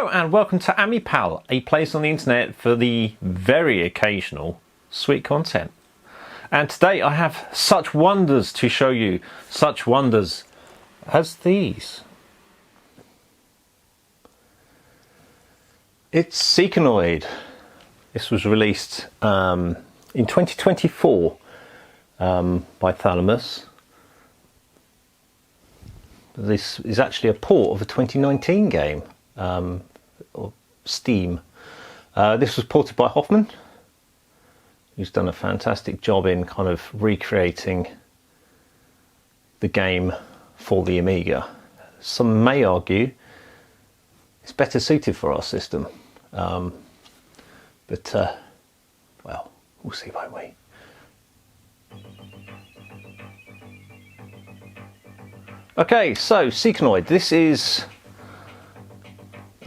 Hello and welcome to Amipal, a place on the internet for the very occasional sweet content. And today I have such wonders to show you, such wonders as these. It's Cecconoid. This was released in 2024 by Thalamus. This is actually a port of a 2019 game. Or Steam. This was ported by Hoffman, who's done a fantastic job in kind of recreating the game for the Amiga. Some may argue it's better suited for our system, well, we'll see, won't we? Okay, so Cecconoid. This is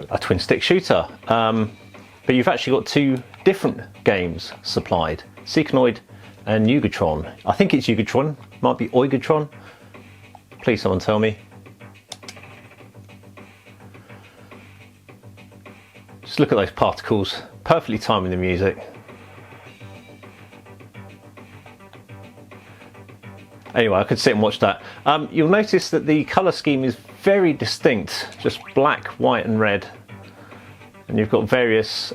a twin stick shooter, but you've actually got two different games supplied, Cecconoid and Yugatron. I think it's Yugatron, might be Oigatron, please someone tell me. Just look at those particles, perfectly timing the music. Anyway, I could sit and watch that. You'll notice that the colour scheme is very distinct, just black, white and red. And you've got various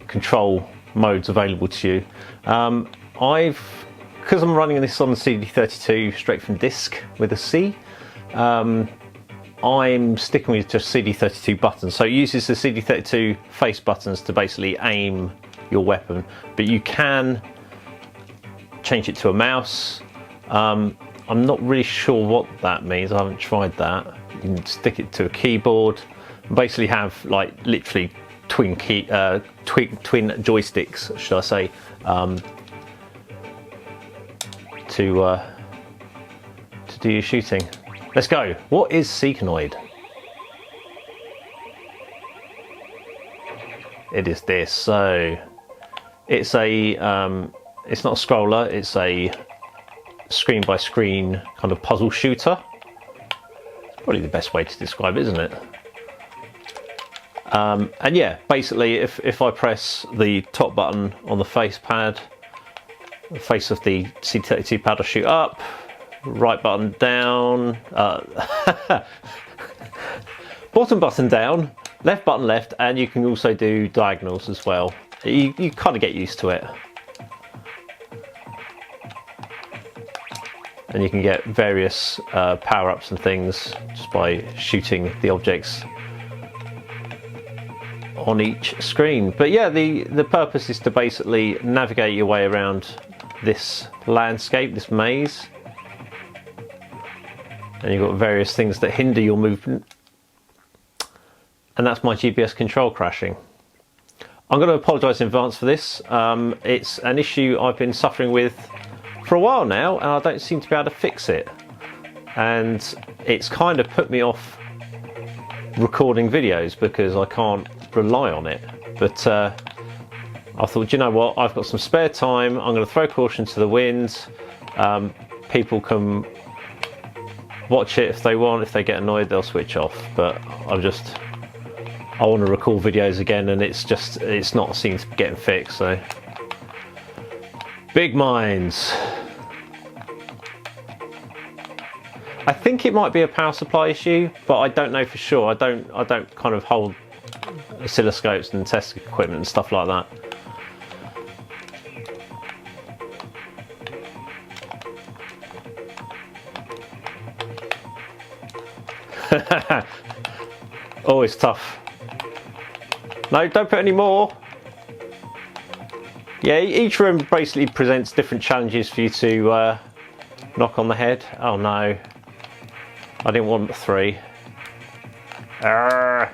control modes available to you. Because I'm running this on the CD32 straight from disk with a C, I'm sticking with just CD32 buttons. So it uses the CD32 face buttons to basically aim your weapon, but you can change it to a mouse. I'm not really sure what that means, I haven't tried that. You can stick it to a keyboard and basically have like literally twin joysticks, should I say, to do your shooting. Let's go. What is Cecconoid? It is this. So it's a it's not a scroller, it's a screen by screen kind of puzzle shooter. Probably the best way to describe it, isn't it? And yeah, basically if I press the top button on the face pad, the face of the CD32 pad will shoot up, right button down, bottom button down, left button left, and you can also do diagonals as well. You kind of get used to it. And you can get various power-ups and things just by shooting the objects on each screen. But yeah, the purpose is to basically navigate your way around this landscape, this maze. And you've got various things that hinder your movement. And that's my GPS control crashing. I'm going to apologise in advance for this. It's an issue I've been suffering with for a while now, and I don't seem to be able to fix it, and it's kind of put me off recording videos because I can't rely on it. But I thought, you know what, I've got some spare time, I'm going to throw caution to the wind. People can watch it if they want. If they get annoyed, they'll switch off, but I want to record videos again, and it's not seem to be getting fixed. So big minds. I think it might be a power supply issue, but I don't know for sure. I don't kind of hold oscilloscopes and test equipment and stuff like that. Oh, it's tough. No, don't put any more. Yeah, each room basically presents different challenges for you to knock on the head. Oh no, I didn't want 3. Can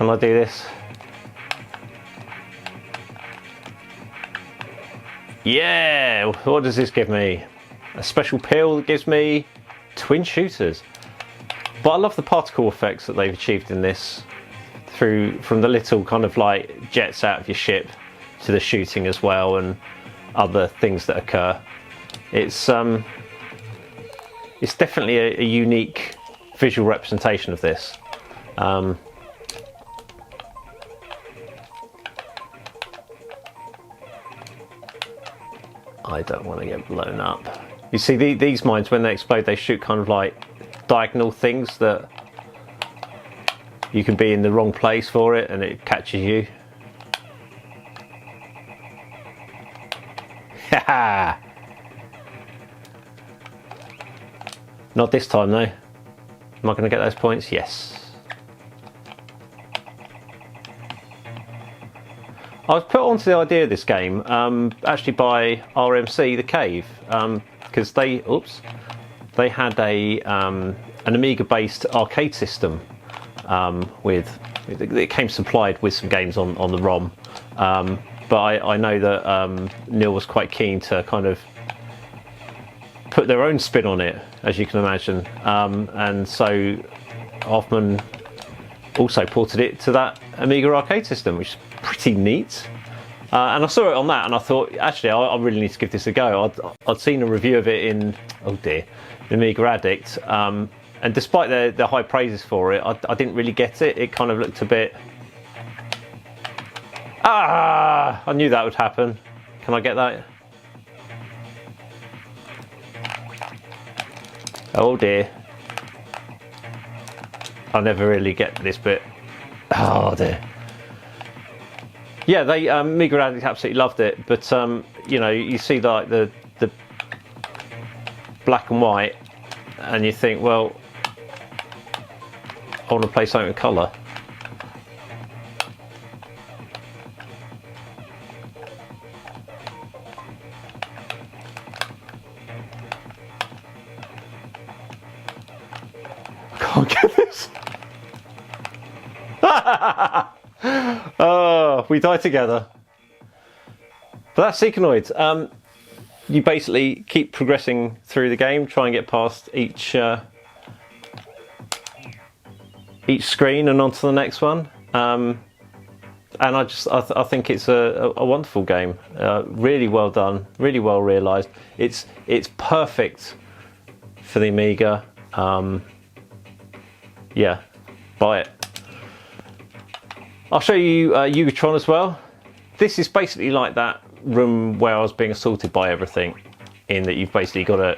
I do this? Yeah, what does this give me? A special pill that gives me twin shooters. But I love the particle effects that they've achieved in this, from the little kind of like jets out of your ship to the shooting as well, and other things that occur. It's definitely a unique visual representation of this. I don't want to get blown up. You see, these mines, when they explode, they shoot kind of like diagonal things that you can be in the wrong place for it and it catches you. Haha! Not this time though. Am I going to get those points? Yes. I was put onto the idea of this game actually by RMC The Cave, because they had an Amiga-based arcade system it came supplied with some games on the ROM, but I know that Neil was quite keen to kind of put their own spin on it, as you can imagine, and so Hoffman also ported it to that Amiga arcade system, which is pretty neat. And I saw it on that and I thought, actually, I really need to give this a go. I'd seen a review of it in, oh dear, Amiga Addict, and despite the high praises for it, I didn't really get it. It kind of looked a bit... Ah! I knew that would happen. Can I get that? Oh dear. I never really get this bit. Oh dear. Yeah, they Amiga Addict absolutely loved it, but you know, you see like the black and white, and you think, well, I want to play something in colour. Can't get this. Oh, we die together. But that's Cecconoid. You basically keep progressing through the game, try and get past each screen and onto the next one. And I think it's a wonderful game. Really well done, really well realised. It's perfect for the Amiga. Yeah, buy it. I'll show you Roguecraft as well. This is basically like that room where I was being assaulted by everything, in that you've basically got to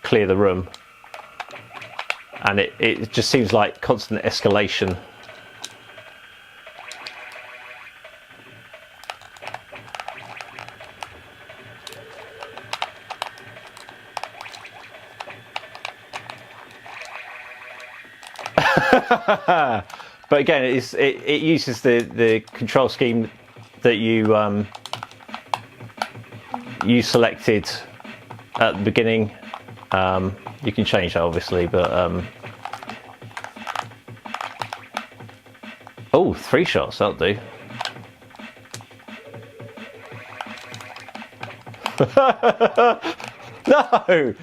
clear the room. And it just seems like constant escalation. But again, it uses the control scheme that you selected at the beginning. You can change that obviously, but oh, 3 shots, that'll do. No!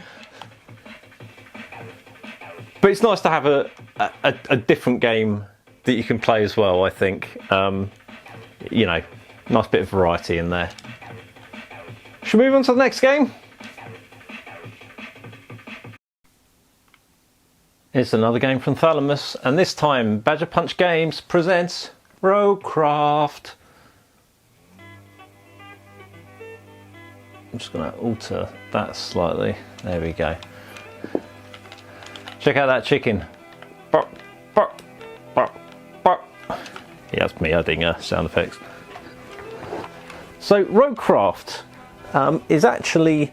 But it's nice to have a different game that you can play as well, I think. You know, nice bit of variety in there. Should we move on to the next game? It's another game from Thalamus, and this time Badger Punch Games presents Roguecraft. I'm just going to alter that slightly. There we go. Check out that chicken. Bark, bark, bark, bark. Yeah, that's me adding sound effects. So Roguecraft is actually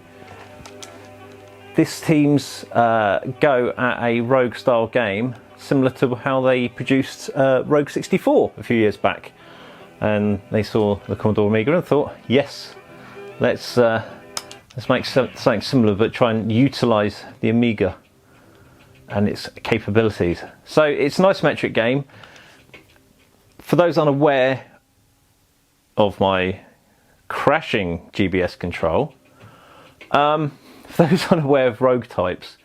this team's go at a rogue style game, similar to how they produced Rogue 64 a few years back. And they saw the Commodore Amiga and thought, yes, let's make something similar, but try and utilise the Amiga and its capabilities. So it's an isometric game. For those unaware of my crashing GBS control, for those unaware of rogue types,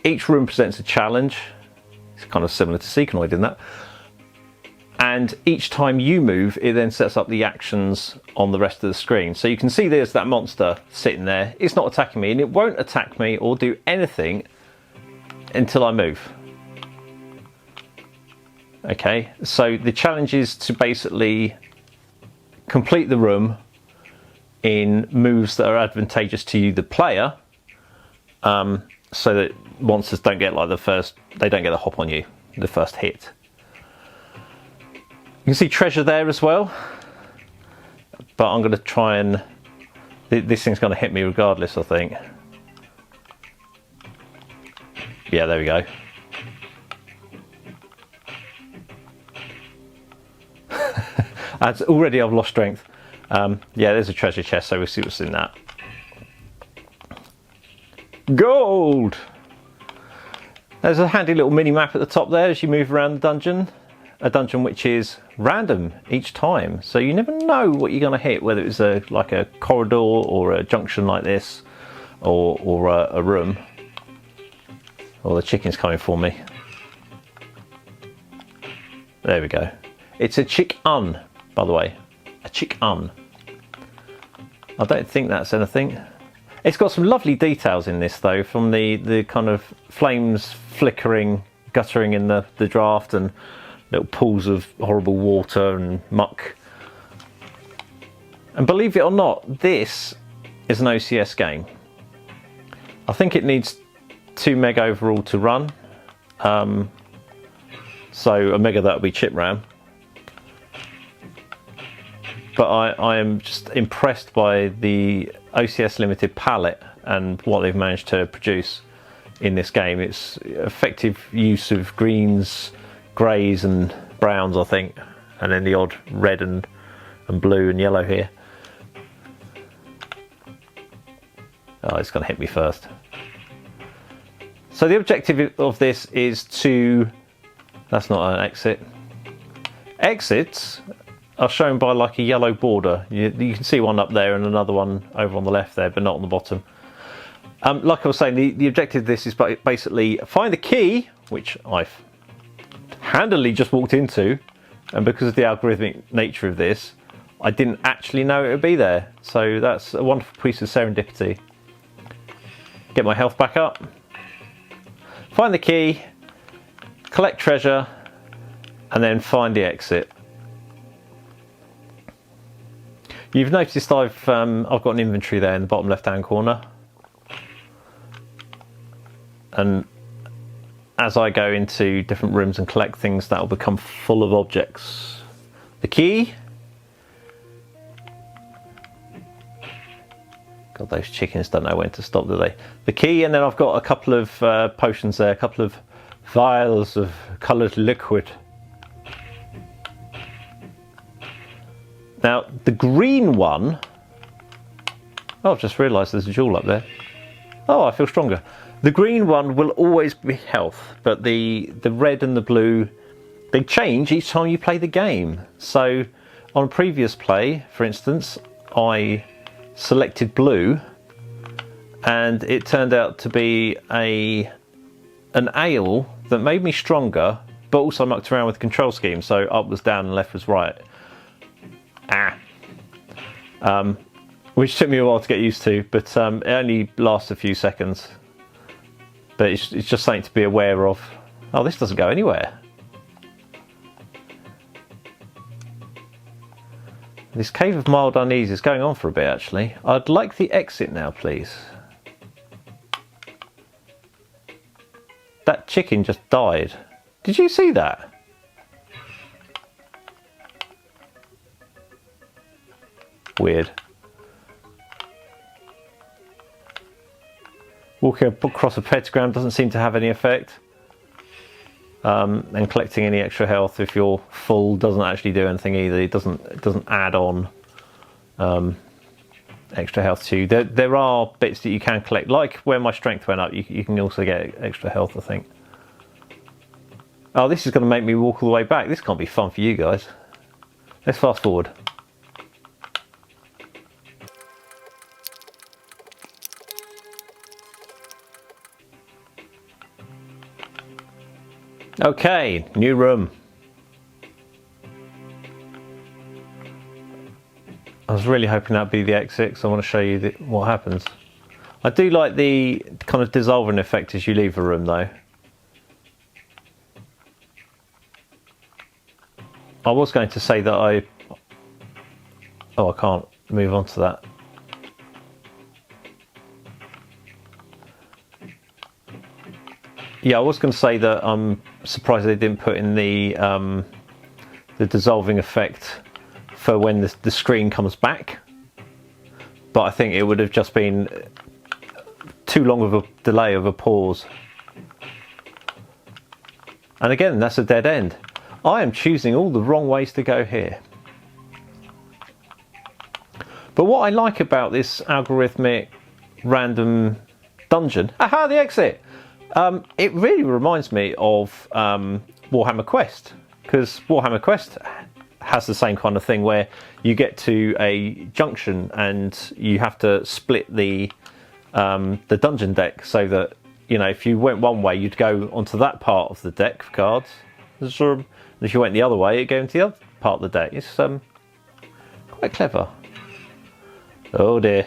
each room presents a challenge. It's kind of similar to Cecconoid in that. And each time you move, it then sets up the actions on the rest of the screen. So you can see there's that monster sitting there. It's not attacking me, and it won't attack me or do anything until I move. Okay, so the challenge is to basically complete the room in moves that are advantageous to you, the player, so that monsters don't get like they don't get a hop on you, the first hit. You can see treasure there as well, but I'm going to try and, this thing's going to hit me regardless, I think. Yeah, there we go. Already I've lost strength. Yeah, there's a treasure chest, so we'll see what's in that. Gold! There's a handy little mini map at the top there as you move around the dungeon. A dungeon which is random each time, so you never know what you're going to hit, whether it's like a corridor or a junction like this, or a room. Oh, the chicken's coming for me. There we go. It's a chick-un, by the way. A chick-un. I don't think that's anything. It's got some lovely details in this though, from the kind of flames flickering, guttering in the draft, and little pools of horrible water and muck. And believe it or not, this is an OCS game. I think it needs 2 meg overall to run. So a mega, that would be chip RAM. But I am just impressed by the OCS limited palette and what they've managed to produce in this game. It's effective use of greens, greys and browns, I think, and then the odd red and blue and yellow here. Oh, it's going to hit me first. So the objective of this is to... That's not an exit. Exits are shown by like a yellow border. You can see one up there and another one over on the left there, but not on the bottom. Like I was saying, the objective of this is basically find the key, which I've handily just walked into, and because of the algorithmic nature of this, I didn't actually know it would be there. So that's a wonderful piece of serendipity. Get my health back up. Find the key, collect treasure, and then find the exit. You've noticed I've got an inventory there in the bottom left-hand corner, and as I go into different rooms and collect things, that will become full of objects. The key. God, those chickens don't know when to stop, do they? The key, and then I've got a couple of potions there, a couple of vials of coloured liquid. Now, the green one... Oh, I've just realised there's a jewel up there. Oh, I feel stronger. The green one will always be health, but the red and the blue, they change each time you play the game. So, on a previous play, for instance, I selected blue, and it turned out to be an ale that made me stronger, but also mucked around with the control scheme, so up was down and left was right. Which took me a while to get used to, but it only lasts a few seconds. But it's just something to be aware of. Oh, this doesn't go anywhere. This Cave of Mild Unease is going on for a bit, actually. I'd like the exit now, please. That chicken just died. Did you see that? Weird. Walking across a pentagram doesn't seem to have any effect. And collecting any extra health if you're full doesn't actually do anything either. It doesn't add on extra health to you. There are bits that you can collect, like where my strength went up. You can also get extra health, I think. Oh, this is going to make me walk all the way back. This can't be fun for you guys. Let's fast forward. Okay, new room. I was really hoping that'd be the exit, because I want to show you what happens. I do like the kind of dissolving effect as you leave a room though. I was going to say that I can't move on to that. Yeah, I was going to say that I'm surprised they didn't put in the dissolving effect for when the screen comes back, but I think it would have just been too long of a delay of a pause. And again, that's a dead end. I am choosing all the wrong ways to go here. But what I like about this algorithmic random dungeon, aha, the exit! It really reminds me of Warhammer Quest, because Warhammer Quest has the same kind of thing where you get to a junction and you have to split the dungeon deck so that, you know, if you went one way, you'd go onto that part of the deck of cards. And if you went the other way, you'd go into the other part of the deck. It's quite clever. Oh dear.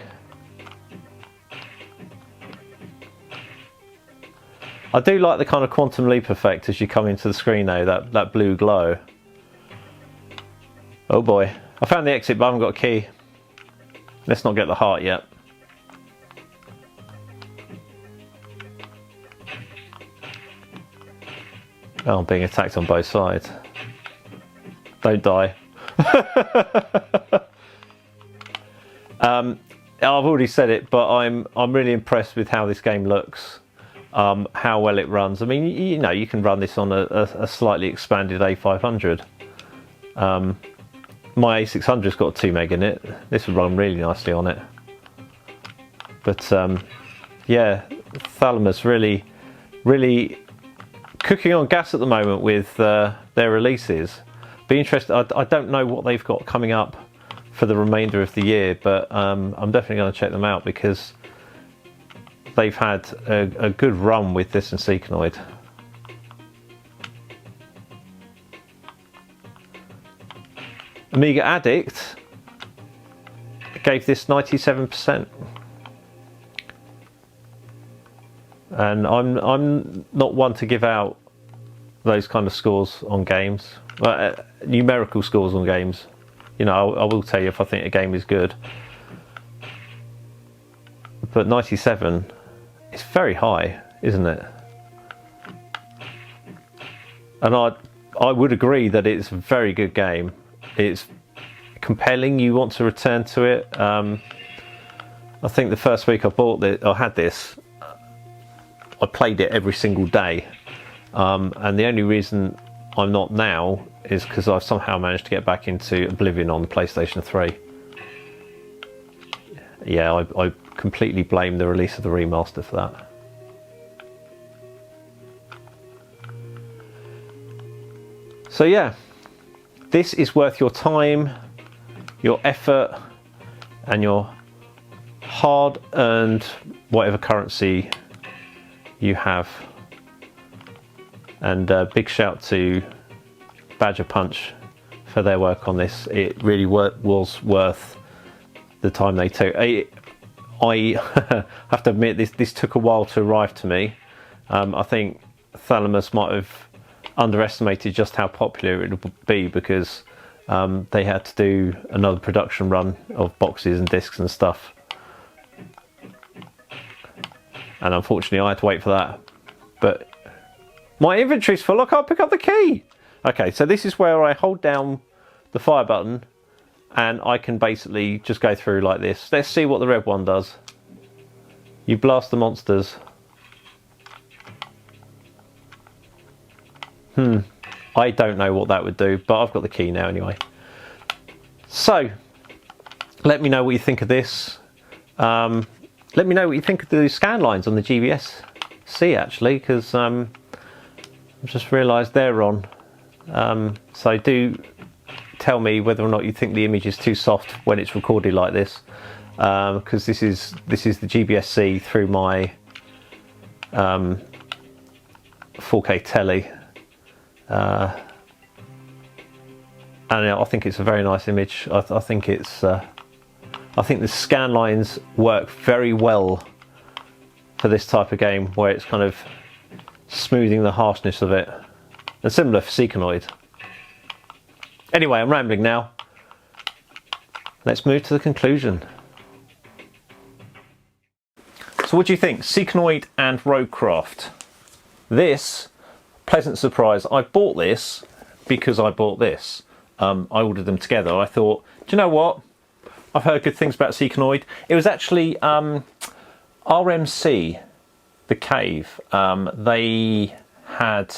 I do like the kind of quantum leap effect as you come into the screen though, that blue glow. Oh boy. I found the exit but I haven't got a key. Let's not get the heart yet. Oh, I'm being attacked on both sides. Don't die. I've already said it, but I'm really impressed with how this game looks, how well it runs. I mean, you know, you can run this on a slightly expanded A500. My A600's got 2 meg in it. This would run really nicely on it. But yeah, Thalamus really cooking on gas at the moment with their releases. Be interested. I don't know what they've got coming up for the remainder of the year, but I'm definitely going to check them out because they've had a good run with this and Cecconoid. Amiga Addict gave this 97%, and I'm not one to give out those kind of scores on games, numerical scores on games. You know, I will tell you if I think a game is good, but 97 is very high, isn't it? And I would agree that it's a very good game. It's compelling. You want to return to it. I think the first week I had this, I played it every single day, and the only reason I'm not now is because I've somehow managed to get back into Oblivion on the PlayStation 3. Yeah, I completely blame the release of the remaster for that. So yeah, this is worth your time, your effort, and your hard-earned whatever currency you have. And big shout to Badger Punch for their work on this. It really was worth the time they took. I have to admit this took a while to arrive to me. I think Thalamus might have underestimated just how popular it would be because they had to do another production run of boxes and discs and stuff, and unfortunately I had to wait for that. But my inventory's full. I can't pick up the key. Okay, so this is where I hold down the fire button and I can basically just go through like this. Let's see what the red one does. You blast the monsters. I don't know what that would do, but I've got the key now anyway. So, let me know what you think of this. Let me know what you think of the scan lines on the GBS-C actually, because I've just realised they're on. So do tell me whether or not you think the image is too soft when it's recorded like this, because this is the GBS-C through my 4K telly. And I think it's a very nice image. I think it's I think the scan lines work very well for this type of game where it's kind of smoothing the harshness of it, and similar for Cecconoid. Anyway, I'm rambling now. Let's move to the conclusion. So what do you think? Cecconoid and Roguecraft. This, pleasant surprise. I bought this because I bought this. I ordered them together. I thought, do you know what? I've heard good things about Cecconoid. It was actually RMC, the cave. They had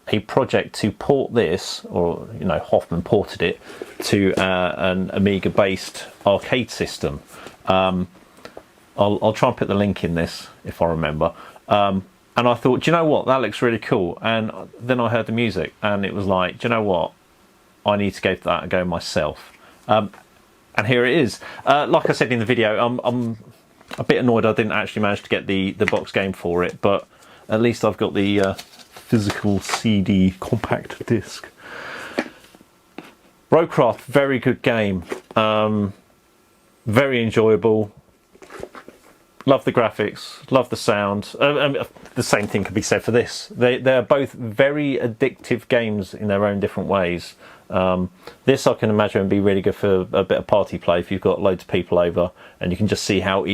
a project to port this, or Hoffman ported it to an Amiga-based arcade system. I'll try and put the link in this if I remember. And I thought, do you know what? That looks really cool. And then I heard the music, and it was like, do you know what? I need to give that a go myself. And here it is. Like I said in the video, I'm a bit annoyed I didn't actually manage to get the box game for it, but at least I've got the physical CD compact disc. Roguecraft, very good game. Very enjoyable. Love the graphics, love the sound. The same thing could be said for this. They're both very addictive games in their own different ways. This I can imagine would be really good for a bit of party play if you've got loads of people over and you can just see how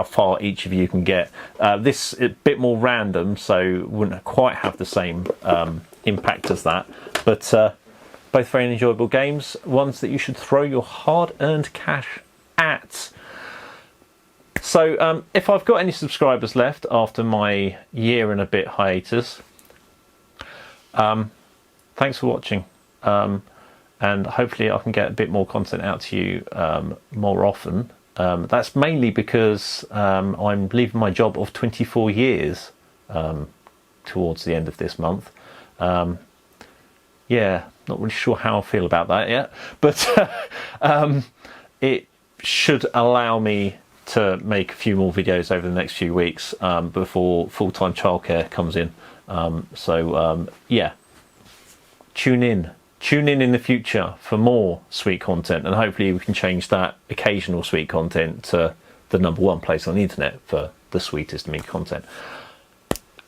far each of you can get. This is a bit more random, so wouldn't quite have the same impact as that. But both very enjoyable games, ones that you should throw your hard-earned cash at. So if I've got any subscribers left after my year and a bit hiatus, thanks for watching. And hopefully I can get a bit more content out to you more often. That's mainly because I'm leaving my job of 24 years towards the end of this month. Yeah, not really sure how I feel about that yet, but it should allow me to make a few more videos over the next few weeks before full-time childcare comes in. Yeah, tune in the future for more sweet content, and hopefully we can change that occasional sweet content to the #1 place on the internet for the sweetest Amiga content,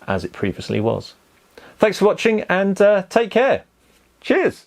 as it previously was. Thanks for watching, and take care. Cheers.